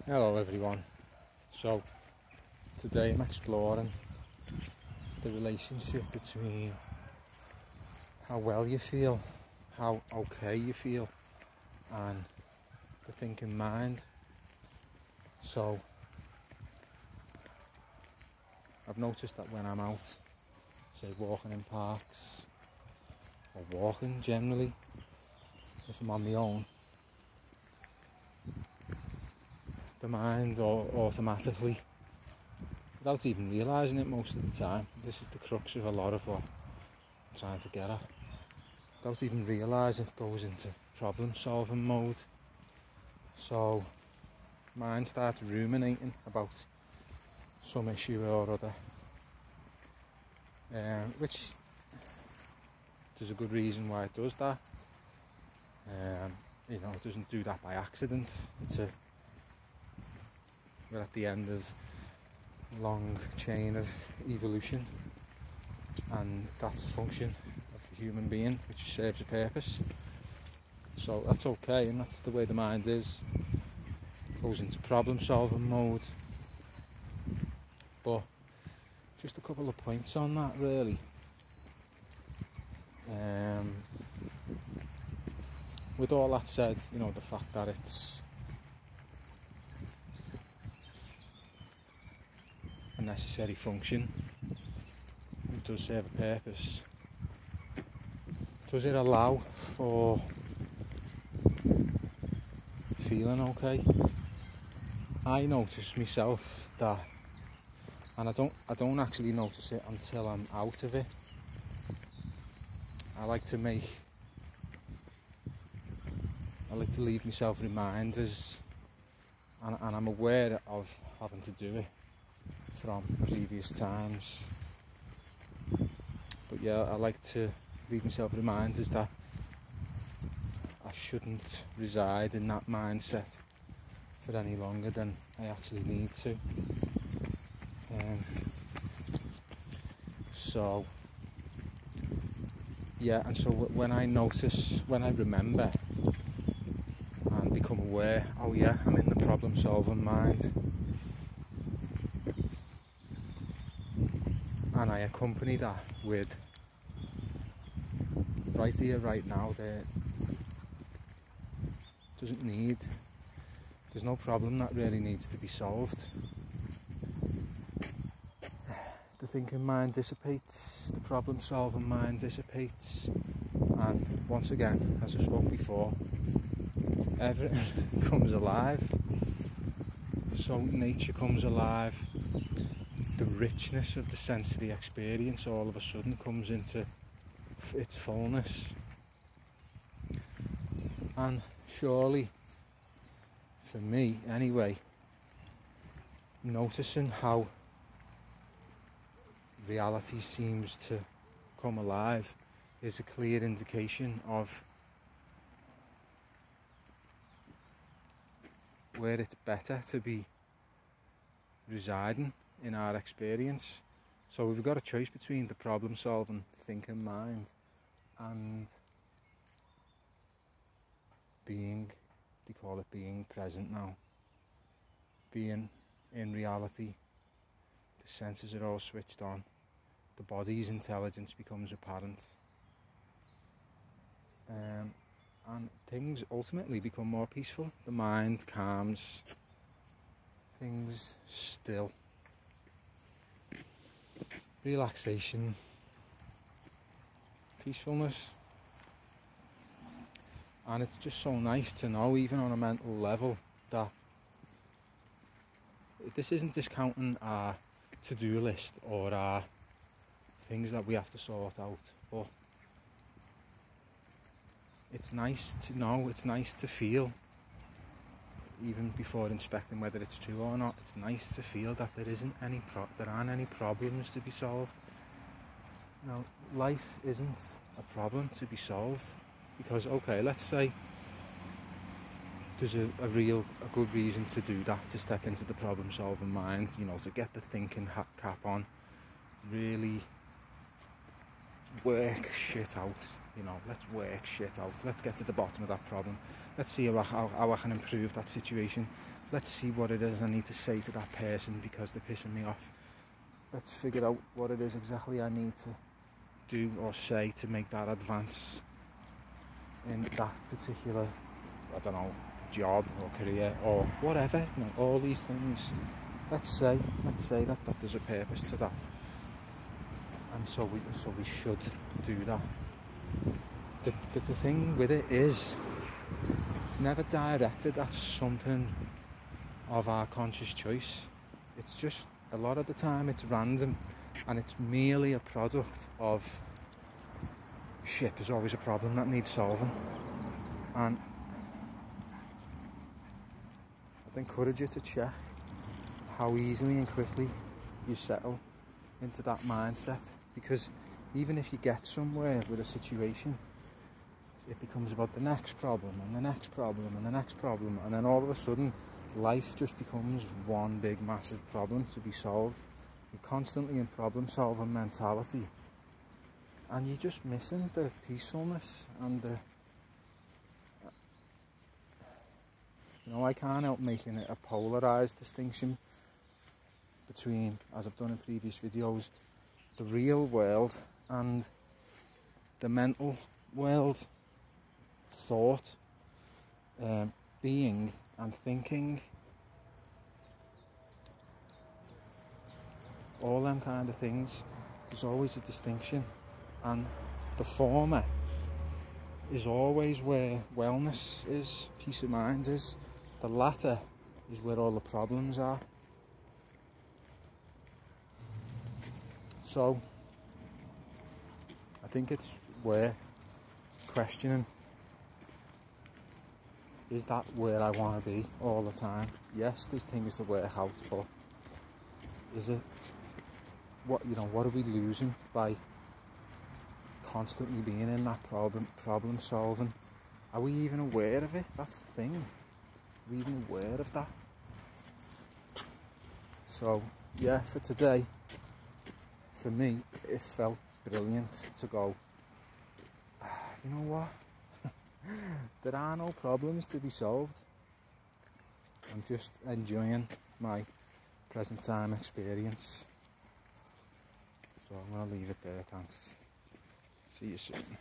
Hello everyone. So today I'm exploring the relationship between how well you feel, how okay you feel, and the thinking mind. So I've noticed that when I'm out, say walking in parks or walking generally, if I'm on my own, the mind automatically, without even realising it most of the time, this is the crux of a lot of what I'm trying to get at, without even realising it goes into problem solving mode. So mind starts ruminating about some issue or other, which there's a good reason why it does that. It doesn't do that by accident. We're at the end of a long chain of evolution, and that's a function of a human being which serves a purpose. So that's okay, and that's the way the mind is. It goes into problem solving mode. But just a couple of points on that really. With all that said, the fact that it's a necessary function, it does serve a purpose. Does it allow for feeling okay? I notice myself that, and I don't actually notice it until I'm out of it. I like to leave myself reminders, and I'm aware of having to do it from previous times. But yeah, I like to leave myself reminders that I shouldn't reside in that mindset for any longer than I actually need to. So yeah, and so when I remember and become aware, oh yeah, I'm in the problem solving mind, and I accompany that with right here, right now, there's no problem that really needs to be solved. The thinking mind dissipates, the problem solving mind dissipates, and once again, as I spoke before, everything comes alive. So nature comes alive, the richness of the sensory experience all of a sudden comes into its fullness. And surely, for me anyway, noticing how reality seems to come alive is a clear indication of where it's better to be residing in our experience. So we've got a choice between the problem solving thinking mind and being, they call it being present now, being in reality. The senses are all switched on, the body's intelligence becomes apparent, and things ultimately become more peaceful. The mind calms, things still, relaxation, peacefulness. And it's just so nice to know, even on a mental level, that this isn't discounting our to-do list or our things that we have to sort out, but it's nice to know, it's nice to feel, even before inspecting whether it's true or not, it's nice to feel that there aren't any problems to be solved. Life isn't a problem to be solved, because okay, let's say there's a good reason to do that, to step into the problem solving mind, to get the thinking cap on, really work shit out. Let's work shit out, let's get to the bottom of that problem, let's see how I can improve that situation. let's see what it is I need to say to that person because they're pissing me off. Let's figure out what it is exactly I need to do or say to make that advance in that particular, I don't know, job or career or whatever, you know, all these things. Let's say that there's a purpose to that, and so we should do that. The thing with it is, it's never directed at something of our conscious choice. It's just, a lot of the time it's random, and it's merely a product of shit, there's always a problem that needs solving. And I'd encourage you to check how easily and quickly you settle into that mindset, because even if you get somewhere with a situation, it becomes about the next problem and the next problem and the next problem, and then all of a sudden life just becomes one big massive problem to be solved. You're constantly in problem solving mentality, and you're just missing the peacefulness and the, you know, I can't help making it a polarised distinction between, as I've done in previous videos, the real world and the mental world. Thought, being and thinking, all them kind of things, there's always a distinction, and the former is always where wellness is, peace of mind is. The latter is where all the problems are. So I think it's worth questioning, is that where I want to be all the time? Yes, there's things to work out, but is it, what, you know, what are we losing by constantly being in that problem solving? Are we even aware of it? That's the thing. Are we even aware of that? So yeah, for today, for me, it felt brilliant to go, you know what? There are no problems to be solved. I'm just enjoying my present time experience. So I'm going to leave it there, thanks. See you soon.